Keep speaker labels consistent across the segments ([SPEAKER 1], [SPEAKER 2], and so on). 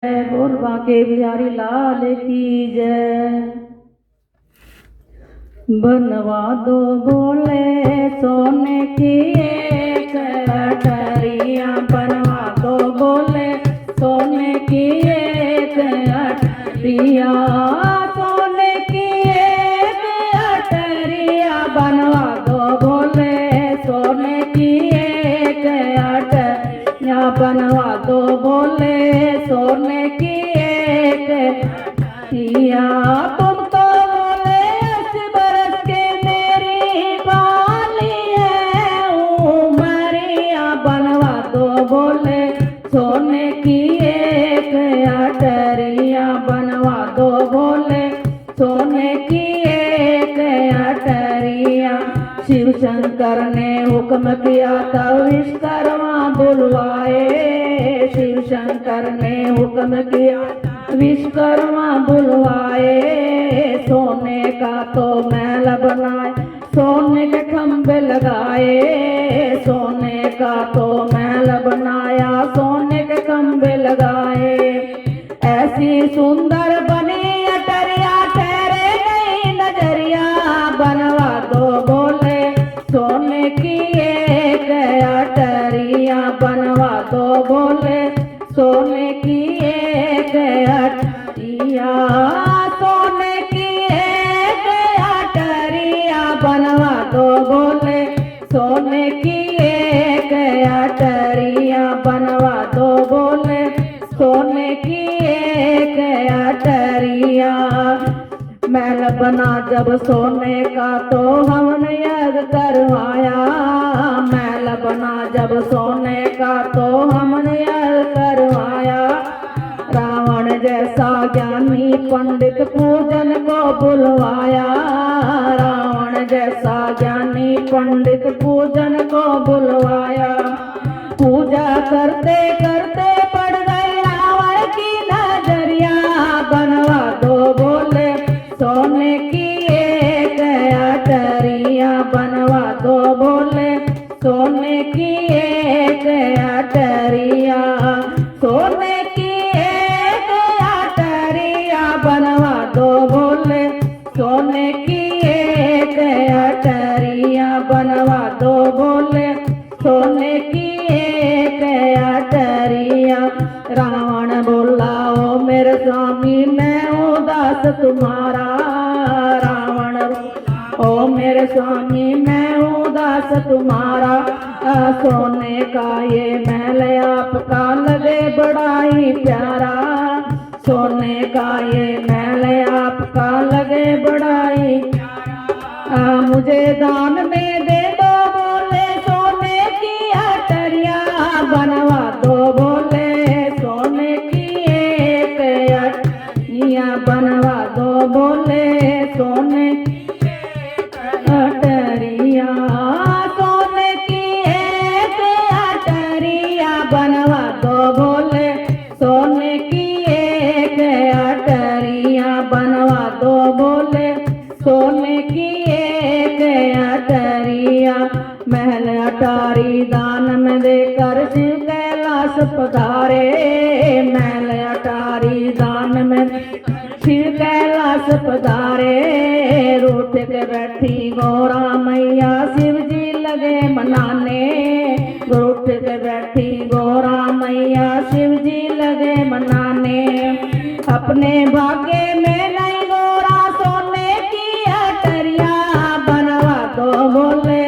[SPEAKER 1] बोल बांके बिहारी लाल की जय। बनवा दो बोले सोने की एक अटरिया, बनवा दो बोले सोने की एक अटरिया, सोने की एक अटरिया, बनवा दो बोले सोने की एक अटरिया, बनवा दो बोले सोने की एक अटरिया। तुम तो बोले 80 बरस के मेरी बाली है उमरिया, बनवा दो बोले सोने की एक अटरिया, बनवा दो बोले सोने की एक अटरिया। शिव शंकर ने हुक्म किया तब विश्वकर्मा बुलवाए, शिव शंकर ने हुक्म किया विश्वकर्मा बुलवाए। सोने का तो महल बनाए, सोने के खंभे लगाए, सोने का तो महल बनाया, सोने के खंभे लगाए। ऐसी सुंदर बनी अटरिया ठहरे गई नजरिया, बनवा दो बोले सोने की एक अटरिया, बनवा दो बोले सोने की एक अटरिया, सोने की एक अटरिया, बनवा दो बोले सोने की एक अटरिया, बनवा दो बोले सोने की एक अटरिया। महल बना जब सोने का तो हमने यज्ञ करवाया, महल बना जब सोने का तो हमने यज्ञ करवाया। रावण जैसा ज्ञानी पंडित पूजन को बुलवाया, रावण जैसा ज्ञानी पंडित पूजन को बुलवाया। पूजा करते करते पड़ गई रावण की नजरिया, बनवा दो बोले सोने की एक अटरिया, बनवा दो बोले सोने की एक अटरिया, सोने की एक अटरिया, बनवा दो बोले सोने की एक अटरिया, बनवा दो बोले सोने की एक अटरिया। रावण बोला ओ मेरे स्वामी मैं उदास तुम्हारा, रावण ओ मेरे स्वामी मैं उदास तुम्हारा। सोने का ये महल आपका लगे बड़ा ही प्यारा, सोने का ये महल आपका लगे बड़ा ही प्यारा। मुझे दान में दे दो बोले सोने की अटरिया, बनवा दो बोले सोने की एक अटरिया, बनवा दो बोले सोने की एक अटरिया, सोने की एक अटरिया, बनवा दो बोले सोने की एक अटरिया, बनवा दो बोले सोने की एक अटरिया। महल अटारी दान में देकर शिव कैलाश पधारे, महल अटारी दान में शिव कैलाश पधारे। रूठ के बैठी गौरा मैया शिव जी लगे मनाने, रूठ के बैठी गौरा मैया शिव जी लगे मनाने। अपने भाग्य में नहीं गौरा सोने की अटरिया, बनवा दो बोले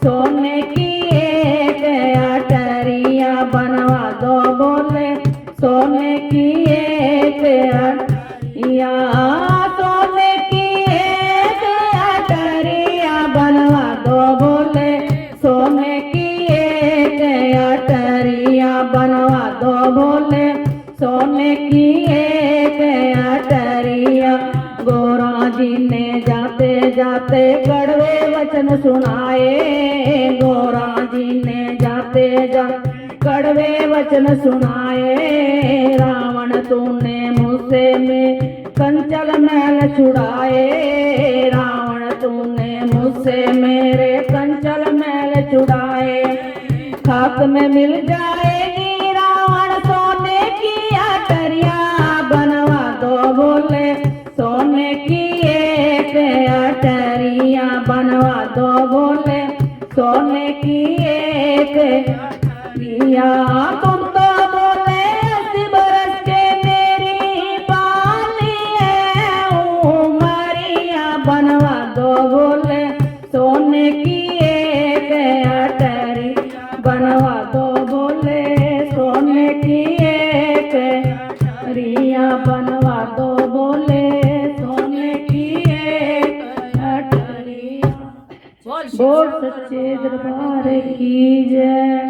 [SPEAKER 1] सोने की एक अटरिया, बनवा दो बोले सोने की एक अटरिया, सोने की एक अटरिया, बनवा दो बोले सोने की एक अटरिया, बनवा दो बोले सोने की एक अटरिया। गौरा जी ने जाते जाते कड़वे वचन सुनाए, गौरा जी ने जाते जाते कड़वे वचन सुनाए। रावण तूने मुझसे में कंचल महल छुड़ाए, रावण तूने मुझसे मेरे कंचल महल छुड़ाए। खाक में मिल जाएगी रावण सोने की अटरिया, की एक अटरिया। तुम तो बोले 80 बरस के मेरी बाली है उमरिया, बनवा दो बोले सोने की एक अटरी, बनवा दो बोले सोने की एक अटरिया, बनवा दो बोले सोने की एक अटरिया। बोल सच्चे दरबार की जय।